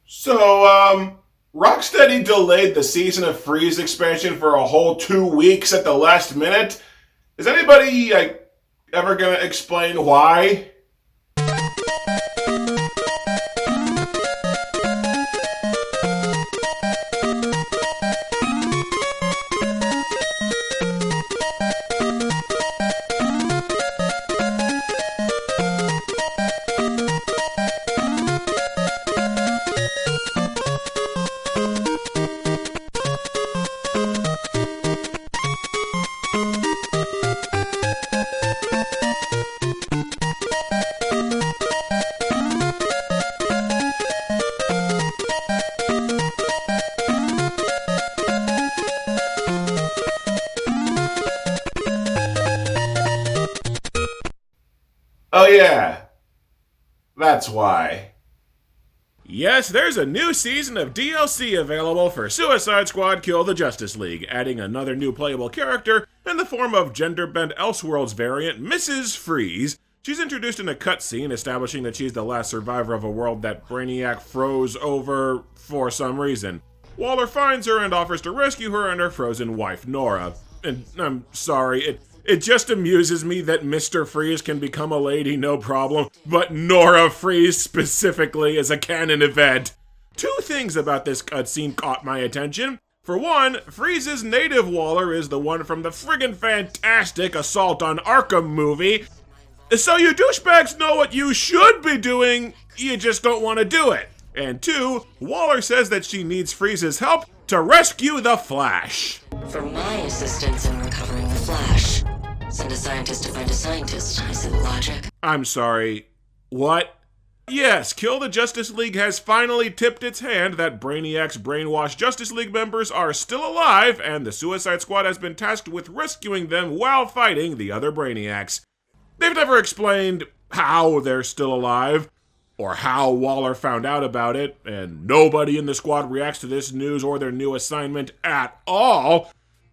So, Rocksteady delayed the Season of Freeze expansion for a whole 2 weeks at the last minute. Is anybody ever gonna explain why? Oh yeah, that's why. Yes, there's a new season of DLC available for Suicide Squad Kill the Justice League, adding another new playable character in the form of gender-bent Elseworlds variant Mrs. Freeze. She's introduced in a cutscene establishing that she's the last survivor of a world that Brainiac froze over for some reason. Waller finds her and offers to rescue her and her frozen wife, Nora. And I'm sorry, it just amuses me that Mr. Freeze can become a lady, no problem, but Nora Freeze specifically is a canon event. Two things about this cutscene caught my attention. For one, Freeze's native Waller is the one from the friggin' fantastic Assault on Arkham movie. So you douchebags know what you should be doing, you just don't want to do it. And two, Waller says that she needs Freeze's help to rescue the Flash. For my assistance in recovering the Flash, send a scientist to find a scientist. I see the logic. I'm sorry, what? Yes, Kill the Justice League has finally tipped its hand that Brainiac's brainwashed Justice League members are still alive, and the Suicide Squad has been tasked with rescuing them while fighting the other Brainiacs. They've never explained how they're still alive, or how Waller found out about it, and nobody in the squad reacts to this news or their new assignment at all.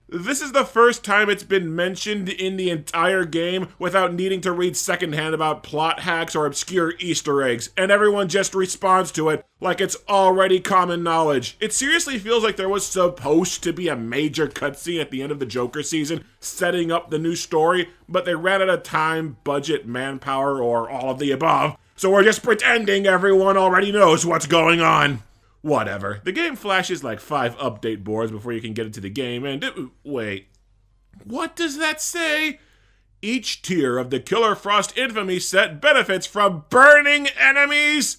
This is the first time it's been mentioned in the entire game without needing to read secondhand about plot hacks or obscure Easter eggs, and everyone just responds to it like it's already common knowledge. It seriously feels like there was supposed to be a major cutscene at the end of the Joker season setting up the new story, but they ran out of time, budget, manpower, or all of the above, so we're just pretending everyone already knows what's going on. Whatever. The game flashes like 5 update boards before you can get into the game, and wait. What does that say? Each tier of the Killer Frost Infamy set benefits from burning enemies?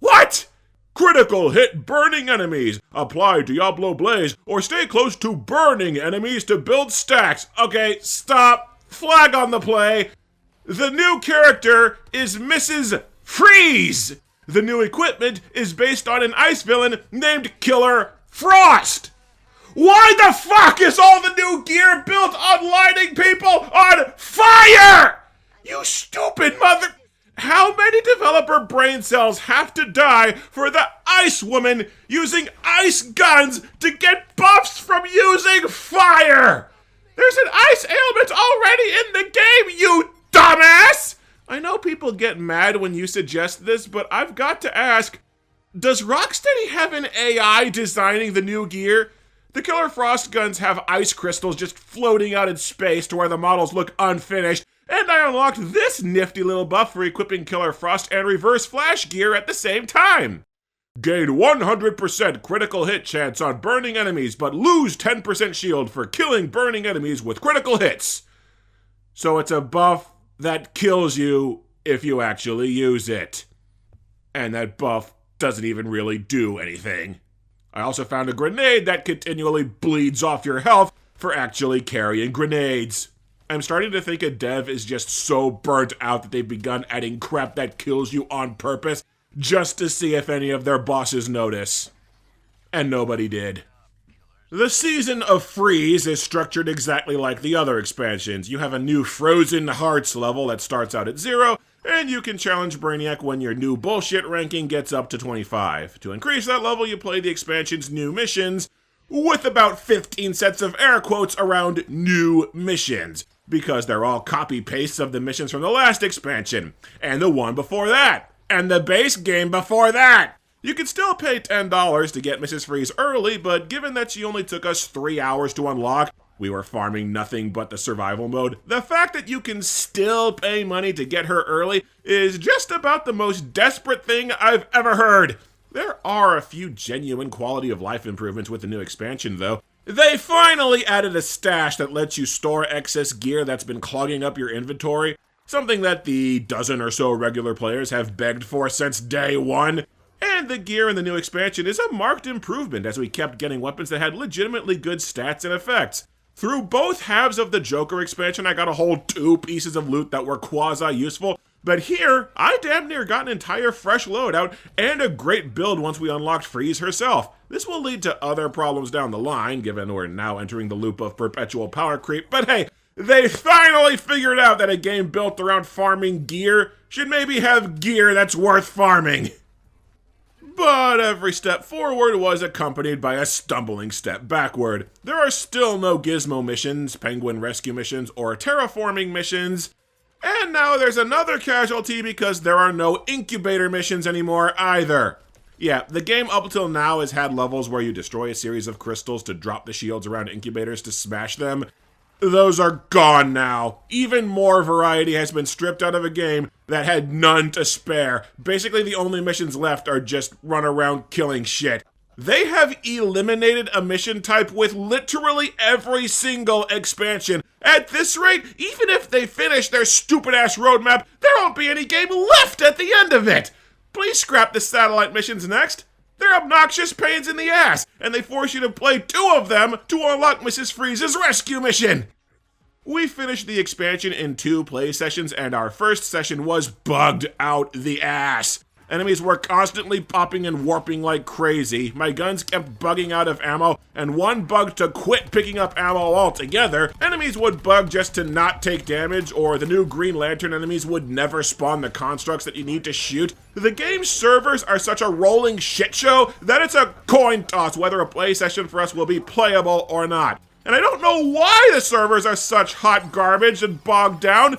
What? Critical hit burning enemies. Apply Diablo Blaze or stay close to burning enemies to build stacks. Okay, stop. Flag on the play. The new character is Mrs. Freeze. The new equipment is based on an ice villain named Killer Frost. Why the fuck is all the new gear built on lighting people on fire? You stupid mother... How many developer brain cells have to die for the Ice Woman using ice guns to get buffs from using fire? There's an ice ailment already in the game, you dumbass! I know people get mad when you suggest this, but I've got to ask, does Rocksteady have an AI designing the new gear? The Killer Frost guns have ice crystals just floating out in space to where the models look unfinished, and I unlocked this nifty little buff for equipping Killer Frost and Reverse Flash gear at the same time. Gain 100% critical hit chance on burning enemies, but lose 10% shield for killing burning enemies with critical hits. So it's a buff that kills you if you actually use it. And that buff doesn't even really do anything. I also found a grenade that continually bleeds off your health for actually carrying grenades. I'm starting to think a dev is just so burnt out that they've begun adding crap that kills you on purpose just to see if any of their bosses notice. And nobody did. The Season of Freeze is structured exactly like the other expansions. You have a new Frozen Hearts level that starts out at 0, and you can challenge Brainiac when your new bullshit ranking gets up to 25. To increase that level, you play the expansion's new missions, with about 15 sets of air quotes around new missions, because they're all copy-pastes of the missions from the last expansion, and the one before that, and the base game before that. You can still pay $10 to get Mrs. Freeze early, but given that she only took us 3 hours to unlock, we were farming nothing but the survival mode, the fact that you can still pay money to get her early is just about the most desperate thing I've ever heard. There are a few genuine quality of life improvements with the new expansion, though. They finally added a stash that lets you store excess gear that's been clogging up your inventory, something that the dozen or so regular players have begged for since day one. And the gear in the new expansion is a marked improvement as we kept getting weapons that had legitimately good stats and effects. Through both halves of the Joker expansion, I got a whole 2 pieces of loot that were quasi-useful, but here, I damn near got an entire fresh loadout and a great build once we unlocked Freeze herself. This will lead to other problems down the line, given we're now entering the loop of perpetual power creep, but hey, they finally figured out that a game built around farming gear should maybe have gear that's worth farming. But every step forward was accompanied by a stumbling step backward. There are still no Gizmo missions, Penguin rescue missions, or terraforming missions. And now there's another casualty because there are no incubator missions anymore either. Yeah, the game up until now has had levels where you destroy a series of crystals to drop the shields around incubators to smash them. Those are gone now. Even more variety has been stripped out of a game that had none to spare. Basically, the only missions left are just run around killing shit. They have eliminated a mission type with literally every single expansion. At this rate, even if they finish their stupid-ass roadmap, there won't be any game left at the end of it. Please scrap the satellite missions next. They're obnoxious pains in the ass, and they force you to play 2 of them to unlock Mrs. Freeze's rescue mission. We finished the expansion in 2 play sessions, and our first session was bugged out the ass. Enemies were constantly popping and warping like crazy. My guns kept bugging out of ammo, and one bugged to quit picking up ammo altogether. Enemies would bug just to not take damage, or the new Green Lantern enemies would never spawn the constructs that you need to shoot. The game's servers are such a rolling shit show that it's a coin toss whether a play session for us will be playable or not. And I don't know why the servers are such hot garbage and bogged down.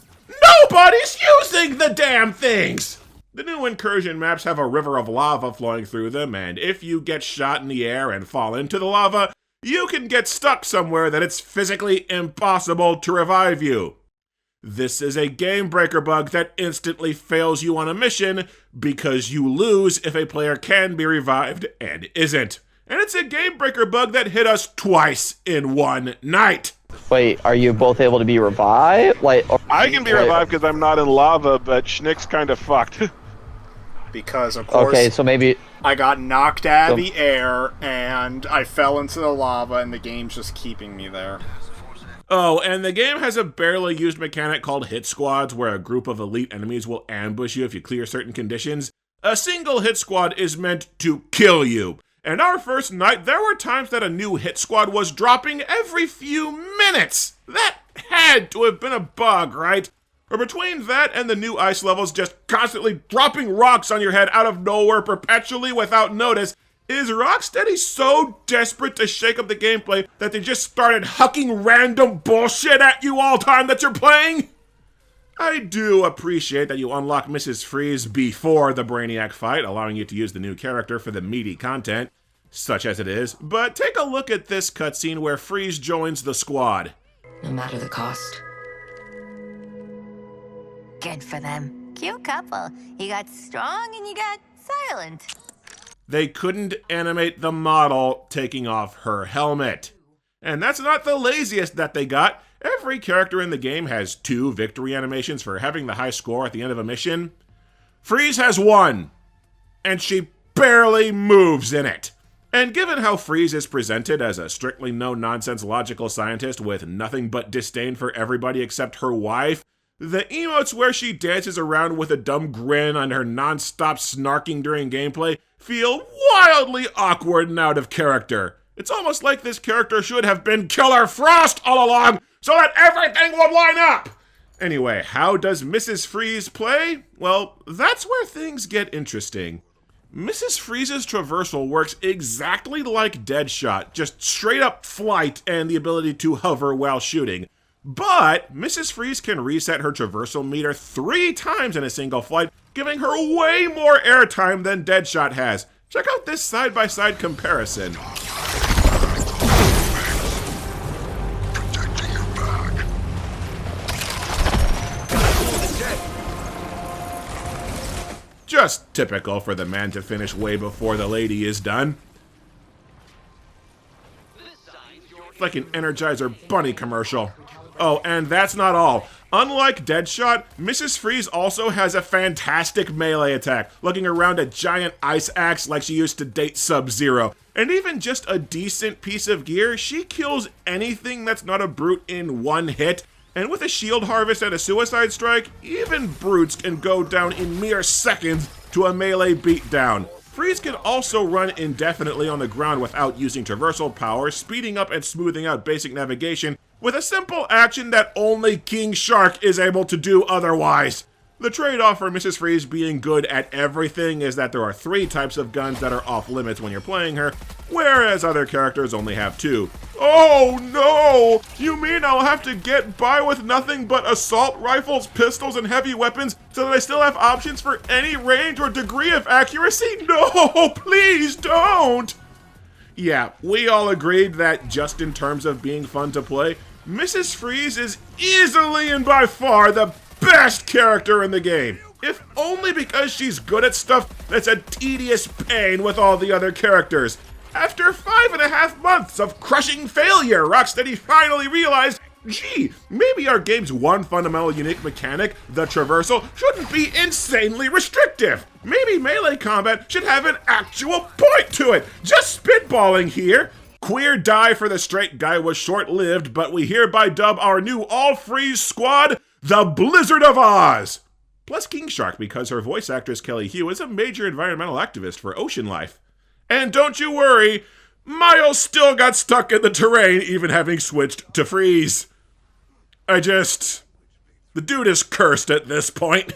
Nobody's using the damn things! The new incursion maps have a river of lava flowing through them, and if you get shot in the air and fall into the lava, you can get stuck somewhere that it's physically impossible to revive you. This is a game breaker bug that instantly fails you on a mission because you lose if a player can be revived and isn't. And it's a game breaker bug that hit us twice in one night. Wait, are you both able to be revived? I can be revived because I'm not in lava, but Schnick's kind of fucked. Because, of course, okay, so maybe I got knocked out of the air, and I fell into the lava, and the game's just keeping me there. Oh, and the game has a barely used mechanic called hit squads, where a group of elite enemies will ambush you if you clear certain conditions. A single hit squad is meant to kill you. And our first night, there were times that a new hit squad was dropping every few minutes. That had to have been a bug, right? Or between that and the new ice levels just constantly dropping rocks on your head out of nowhere perpetually without notice, is Rocksteady so desperate to shake up the gameplay that they just started hucking random bullshit at you all time that you're playing? I do appreciate that you unlock Mrs. Freeze before the Brainiac fight, allowing you to use the new character for the meaty content, such as it is, but take a look at this cutscene where Freeze joins the squad. No matter the cost. Good for them. Cute couple. You got strong and you got silent. They couldn't animate the model taking off her helmet. And that's not the laziest that they got. Every character in the game has 2 victory animations for having the high score at the end of a mission. Freeze has 1, and she barely moves in it. And given how Freeze is presented as a strictly no-nonsense logical scientist with nothing but disdain for everybody except her wife, the emotes where she dances around with a dumb grin on her non-stop snarking during gameplay feel wildly awkward and out of character. It's almost like this character should have been Killer Frost all along so that everything would line up! Anyway, how does Mrs. Freeze play? Well, that's where things get interesting. Mrs. Freeze's traversal works exactly like Deadshot, just straight up flight and the ability to hover while shooting. But Mrs. Freeze can reset her traversal meter 3 times in a single flight, giving her way more airtime than Deadshot has. Check out this side-by-side comparison. Just typical for the man to finish way before the lady is done. It's like an Energizer Bunny commercial. Oh, and that's not all. Unlike Deadshot, Mrs. Freeze also has a fantastic melee attack, lugging around a giant ice axe like she used to date Sub-Zero. And even just a decent piece of gear, she kills anything that's not a brute in one hit. And with a shield harvest and a suicide strike, even brutes can go down in mere seconds to a melee beatdown. Freeze can also run indefinitely on the ground without using traversal power, speeding up and smoothing out basic navigation with a simple action that only King Shark is able to do otherwise. The trade-off for Mrs. Freeze being good at everything is that there are 3 types of guns that are off limits when you're playing her, whereas other characters only have 2. Oh no! You mean I'll have to get by with nothing but assault rifles, pistols, and heavy weapons so that I still have options for any range or degree of accuracy? No, please don't! Yeah, we all agreed that just in terms of being fun to play, Mrs. Freeze is easily and by far the best character in the game. If only because she's good at stuff that's a tedious pain with all the other characters. After 5.5 months of crushing failure, Rocksteady finally realized, gee, maybe our game's one fundamental unique mechanic, the traversal, shouldn't be insanely restrictive. Maybe melee combat should have an actual point to it. Just spitballing here. Queer die for the straight guy was short-lived, but we hereby dub our new all-freeze squad the Blizzard of Oz. Plus King Shark, because her voice actress Kelly Hu is a major environmental activist for ocean life. And don't you worry, Miles still got stuck in the terrain even having switched to freeze. The dude is cursed at this point.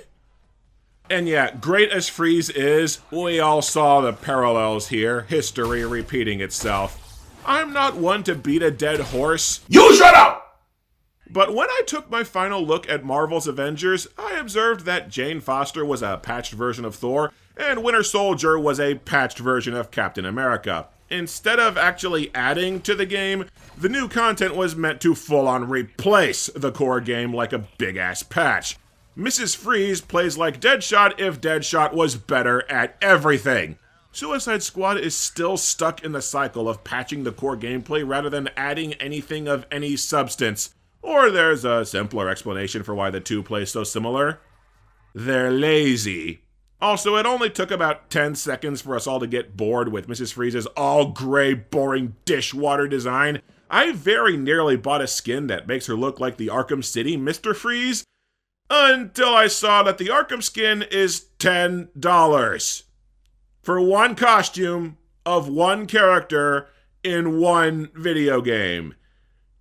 And yeah, great as Freeze is, we all saw the parallels here, history repeating itself. I'm not one to beat a dead horse. You shut up! But when I took my final look at Marvel's Avengers, I observed that Jane Foster was a patched version of Thor, and Winter Soldier was a patched version of Captain America. Instead of actually adding to the game, the new content was meant to full-on replace the core game like a big-ass patch. Mrs. Freeze plays like Deadshot if Deadshot was better at everything. Suicide Squad is still stuck in the cycle of patching the core gameplay rather than adding anything of any substance. Or there's a simpler explanation for why the two play so similar. They're lazy. Also, it only took about 10 seconds for us all to get bored with Mrs. Freeze's all-gray, boring dishwater design. I very nearly bought a skin that makes her look like the Arkham City Mr. Freeze, until I saw that the Arkham skin is $10. For one costume of one character in one video game.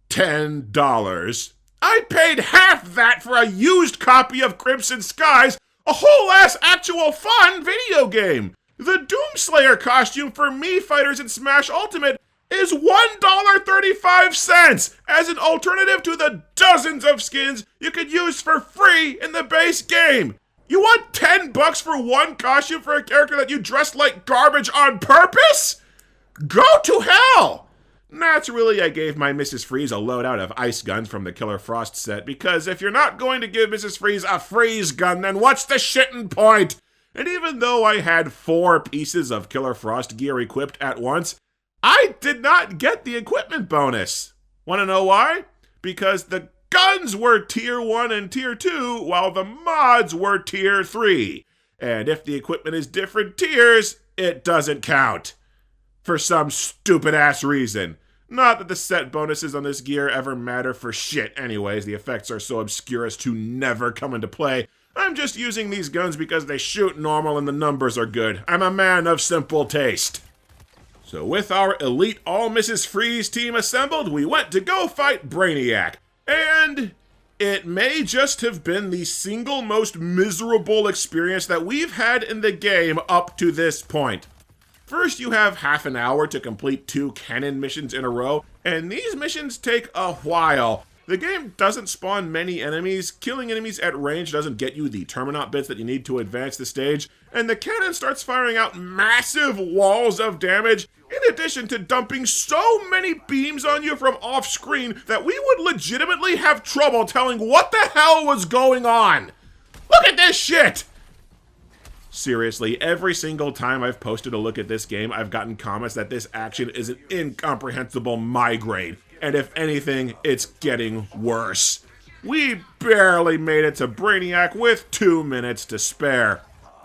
$10. I paid half that for a used copy of Crimson Skies, a whole-ass actual fun video game. The Doomslayer costume for Mii Fighters in Smash Ultimate is $1.35 as an alternative to the dozens of skins you could use for free in the base game. You want $10 for one costume for a character that you dressed like garbage on purpose? Go to hell! Naturally, I gave my Mrs. Freeze a loadout of ice guns from the Killer Frost set, because if you're not going to give Mrs. Freeze a freeze gun, then what's the shittin' point? And even though I had 4 pieces of Killer Frost gear equipped at once, I did not get the equipment bonus. Wanna know why? Because the guns were Tier 1 and Tier 2, while the mods were Tier 3. And if the equipment is different tiers, it doesn't count. For some stupid-ass reason. Not that the set bonuses on this gear ever matter for shit anyways, the effects are so obscure as to never come into play. I'm just using these guns because they shoot normal and the numbers are good. I'm a man of simple taste. So with our elite all Mrs. Freeze team assembled, we went to go fight Brainiac. And it may just have been the single most miserable experience that we've had in the game up to this point. First, you have half an hour to complete 2 cannon missions in a row, and these missions take a while. The game doesn't spawn many enemies, killing enemies at range doesn't get you the Terminaut bits that you need to advance the stage, and the cannon starts firing out massive walls of damage, in addition to dumping so many beams on you from off-screen that we would legitimately have trouble telling what the hell was going on. Look at this shit! Seriously, every single time I've posted a look at this game, I've gotten comments that this action is an incomprehensible migraine. And if anything, it's getting worse. We barely made it to Brainiac with 2 minutes to spare.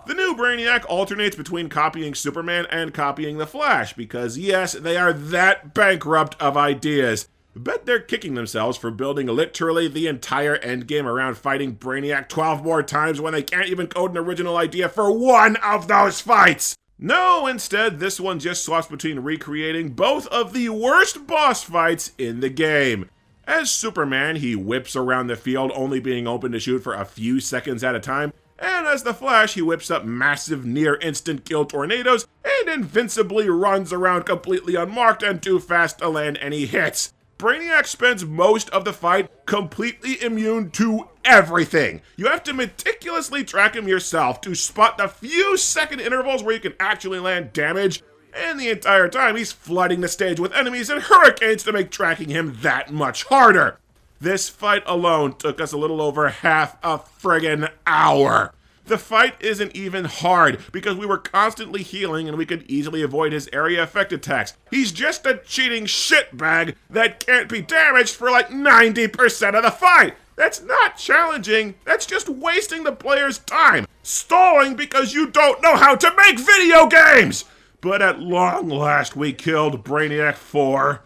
The new Brainiac alternates between copying Superman and copying the Flash, because yes, they are that bankrupt of ideas. Bet they're kicking themselves for building literally the entire endgame around fighting Brainiac 12 more times when they can't even code an original idea for one of those fights! No, instead, this one just swaps between recreating both of the worst boss fights in the game. As Superman, he whips around the field, only being open to shoot for a few seconds at a time, and as the Flash, he whips up massive near-instant kill tornadoes and invincibly runs around completely unmarked and too fast to land any hits. Brainiac spends most of the fight completely immune to everything. You have to meticulously track him yourself to spot the few second intervals where you can actually land damage, and the entire time he's flooding the stage with enemies and hurricanes to make tracking him that much harder. This fight alone took us a little over half a friggin' hour. The fight isn't even hard, because we were constantly healing and we could easily avoid his area effect attacks. He's just a cheating shitbag that can't be damaged for like 90% of the fight. That's not challenging, that's just wasting the player's time. Stalling because you don't know how to make video games! But at long last, we killed Brainiac 4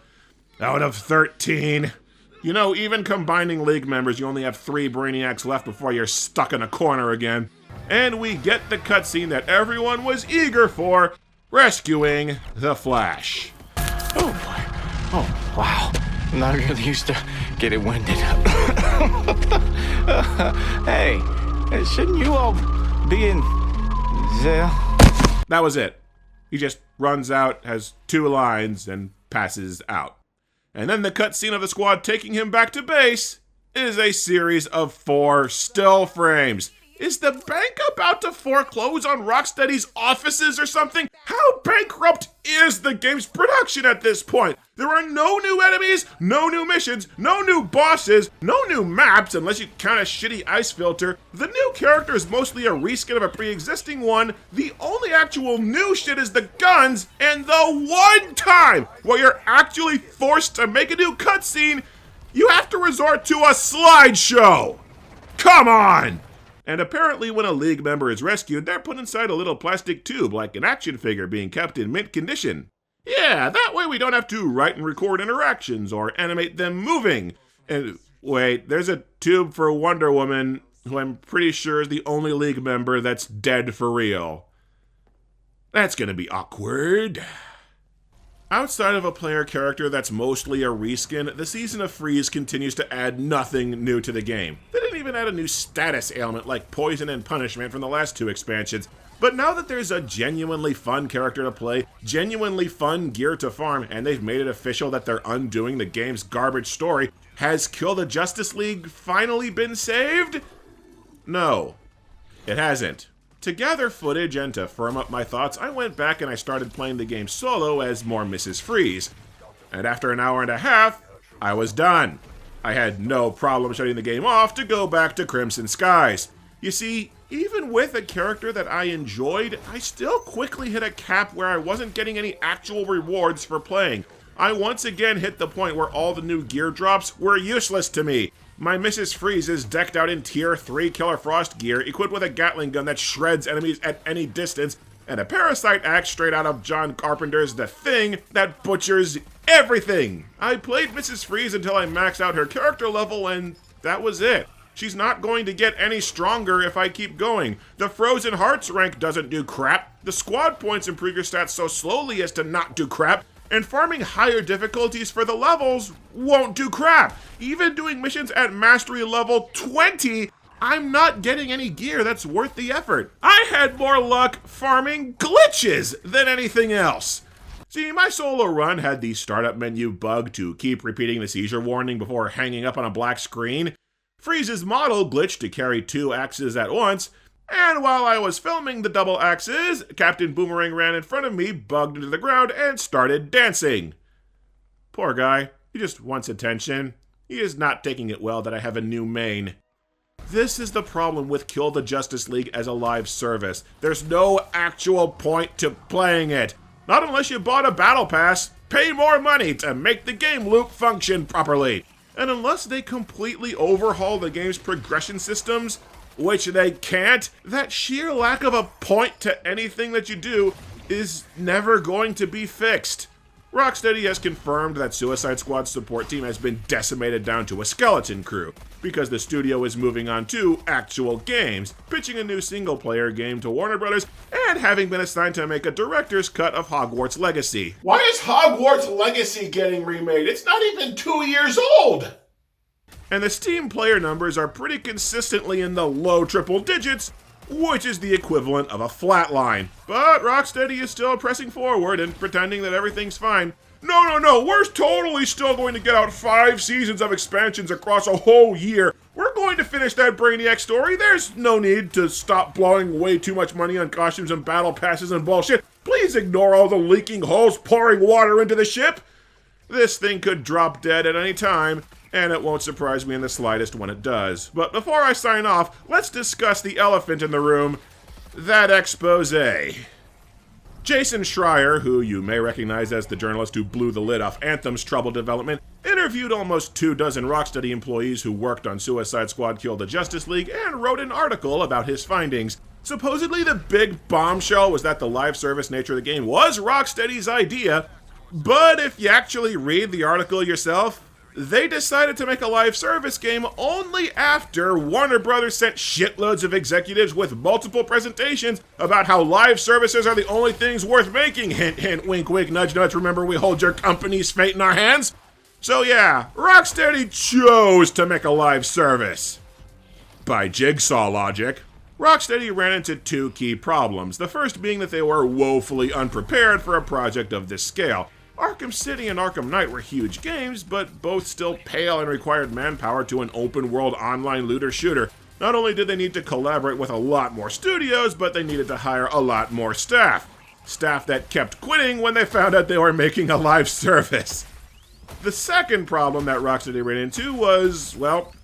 out of 13. You know, even combining League members, you only have 3 Brainiacs left before you're stuck in a corner again. And we get the cutscene that everyone was eager for, rescuing the Flash. Oh boy. Oh, wow. I'm not really used to getting winded. Hey, shouldn't you all be in jail? That was it. He just runs out, has 2 lines, and passes out. And then the cutscene of the squad taking him back to base is a series of 4 still frames. Is the bank about to foreclose on Rocksteady's offices or something? How bankrupt is the game's production at this point? There are no new enemies, no new missions, no new bosses, no new maps unless you count a shitty ice filter. The new character is mostly a reskin of a pre-existing one. The only actual new shit is the guns, and the one time where you're actually forced to make a new cutscene, you have to resort to a slideshow. Come on! And apparently when a League member is rescued, they're put inside a little plastic tube like an action figure being kept in mint condition. Yeah, that way we don't have to write and record interactions or animate them moving. And wait, there's a tube for Wonder Woman, who I'm pretty sure is the only League member that's dead for real. That's gonna be awkward. Outside of a player character that's mostly a reskin, the Season of Freeze continues to add nothing new to the game. They didn't even add a new status ailment like Poison and Punishment from the last 2 expansions. But now that there's a genuinely fun character to play, genuinely fun gear to farm, and they've made it official that they're undoing the game's garbage story, has Kill the Justice League finally been saved? No, it hasn't. To gather footage and to firm up my thoughts, I went back and I started playing the game solo as more Mrs. Freeze. And after an hour and a half, I was done. I had no problem shutting the game off to go back to Crimson Skies. You see, even with a character that I enjoyed, I still quickly hit a cap where I wasn't getting any actual rewards for playing. I once again hit the point where all the new gear drops were useless to me. My Mrs. Freeze is decked out in Tier 3 Killer Frost gear, equipped with a Gatling gun that shreds enemies at any distance, and a parasite axe straight out of John Carpenter's The Thing that butchers everything. I played Mrs. Freeze until I maxed out her character level, and that was it. She's not going to get any stronger if I keep going. The Frozen Hearts rank doesn't do crap. The squad points improve your stats so slowly as to not do crap. And farming higher difficulties for the levels won't do crap. Even doing missions at mastery level 20, I'm not getting any gear that's worth the effort. I had more luck farming glitches than anything else. See, my solo run had the startup menu bug to keep repeating the seizure warning before hanging up on a black screen. Freeze's model glitched to carry 2 axes at once, and while I was filming the double axes, Captain Boomerang ran in front of me, bugged into the ground, and started dancing. Poor guy, he just wants attention. He is not taking it well that I have a new main. This is the problem with Kill the Justice League as a live service. There's no actual point to playing it. Not unless you bought a battle pass, pay more money to make the game loop function properly. And unless they completely overhaul the game's progression systems, which they can't, that sheer lack of a point to anything that you do is never going to be fixed. Rocksteady has confirmed that Suicide Squad's support team has been decimated down to a skeleton crew, because the studio is moving on to actual games, pitching a new single-player game to Warner Brothers, and having been assigned to make a director's cut of Hogwarts Legacy. Why is Hogwarts Legacy getting remade? It's not even 2 years old! And the Steam player numbers are pretty consistently in the low triple digits, which is the equivalent of a flatline. But Rocksteady is still pressing forward and pretending that everything's fine. No, we're totally still going to get out 5 seasons of expansions across a whole year. We're going to finish that Brainiac story. There's no need to stop blowing way too much money on costumes and battle passes and bullshit. Please ignore all the leaking hulls pouring water into the ship. This thing could drop dead at any time, and it won't surprise me in the slightest when it does. But before I sign off, let's discuss the elephant in the room, that expose. Jason Schreier, who you may recognize as the journalist who blew the lid off Anthem's troubled development, interviewed almost 24 Rocksteady employees who worked on Suicide Squad Kill the Justice League and wrote an article about his findings. Supposedly the big bombshell was that the live service nature of the game was Rocksteady's idea, but if you actually read the article yourself, they decided to make a live service game only after Warner Brothers sent shitloads of executives with multiple presentations about how live services are the only things worth making. Hint, hint, wink, wink, nudge, nudge. Remember, we hold your company's fate in our hands. So yeah, Rocksteady chose to make a live service. By jigsaw logic, Rocksteady ran into 2 key problems. The first being that they were woefully unprepared for a project of this scale. Arkham City and Arkham Knight were huge games, but both still pale and required manpower to an open-world online looter-shooter. Not only did they need to collaborate with a lot more studios, but they needed to hire a lot more staff. Staff that kept quitting when they found out they were making a live service. The second problem that Rocksteady ran into was, well,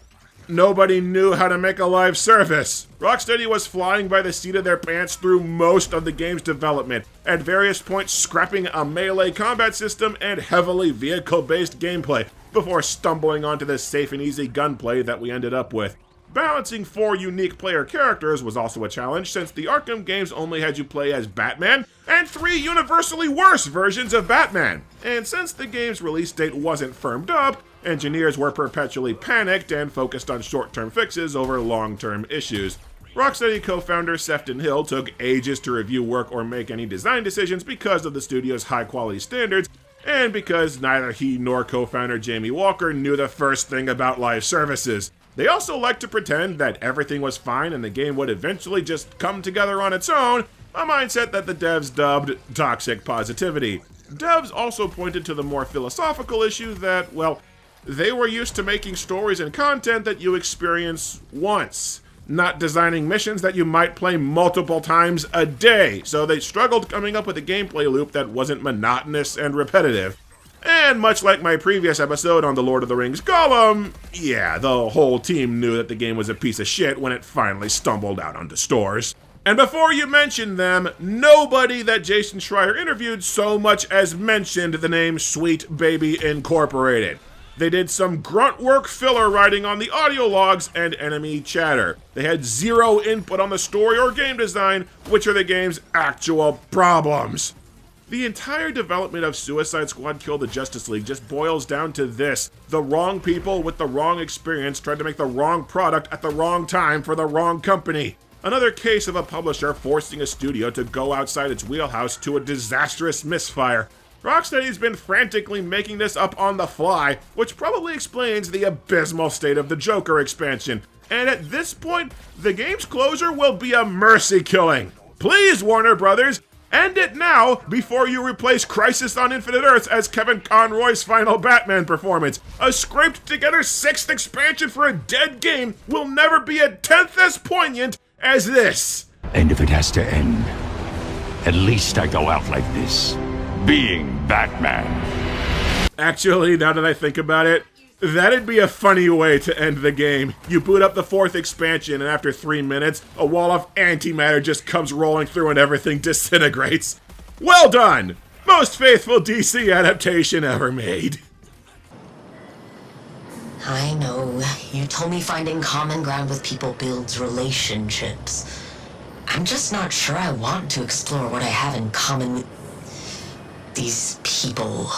nobody knew how to make a live service. Rocksteady was flying by the seat of their pants through most of the game's development, at various points scrapping a melee combat system and heavily vehicle-based gameplay, before stumbling onto the safe and easy gunplay that we ended up with. Balancing 4 unique player characters was also a challenge, since the Arkham games only had you play as Batman, and 3 universally worse versions of Batman. And since the game's release date wasn't firmed up, engineers were perpetually panicked and focused on short-term fixes over long-term issues. Rocksteady co-founder Sefton Hill took ages to review work or make any design decisions because of the studio's high-quality standards, and because neither he nor co-founder Jamie Walker knew the first thing about live services. They also liked to pretend that everything was fine and the game would eventually just come together on its own, a mindset that the devs dubbed toxic positivity. Devs also pointed to the more philosophical issue that, well, they were used to making stories and content that you experience once, not designing missions that you might play multiple times a day, so they struggled coming up with a gameplay loop that wasn't monotonous and repetitive. And much like my previous episode on the Lord of the Rings Gollum, yeah, the whole team knew that the game was a piece of shit when it finally stumbled out onto stores. And before you mention them, nobody that Jason Schreier interviewed so much as mentioned the name Sweet Baby Incorporated. They did some grunt work filler writing on the audio logs and enemy chatter. They had 0 input on the story or game design, which are the game's actual problems. The entire development of Suicide Squad Kill the Justice League just boils down to this: the wrong people with the wrong experience tried to make the wrong product at the wrong time for the wrong company. Another case of a publisher forcing a studio to go outside its wheelhouse to a disastrous misfire. Rocksteady's been frantically making this up on the fly, which probably explains the abysmal state of the Joker expansion. And at this point, the game's closure will be a mercy killing. Please, Warner Brothers, End it now before you replace Crisis on Infinite Earths as Kevin Conroy's final Batman performance. A scraped together 6th expansion for a dead game will never be a 10th as poignant as this. And if it has to end, at least I go out like this, being Batman. Actually, now that I think about it, that'd be a funny way to end the game. You boot up the 4th expansion, and after 3 minutes, a wall of antimatter just comes rolling through and everything disintegrates. Well done! Most faithful DC adaptation ever made. I know. You told me finding common ground with people builds relationships. I'm just not sure I want to explore what I have in common with these people.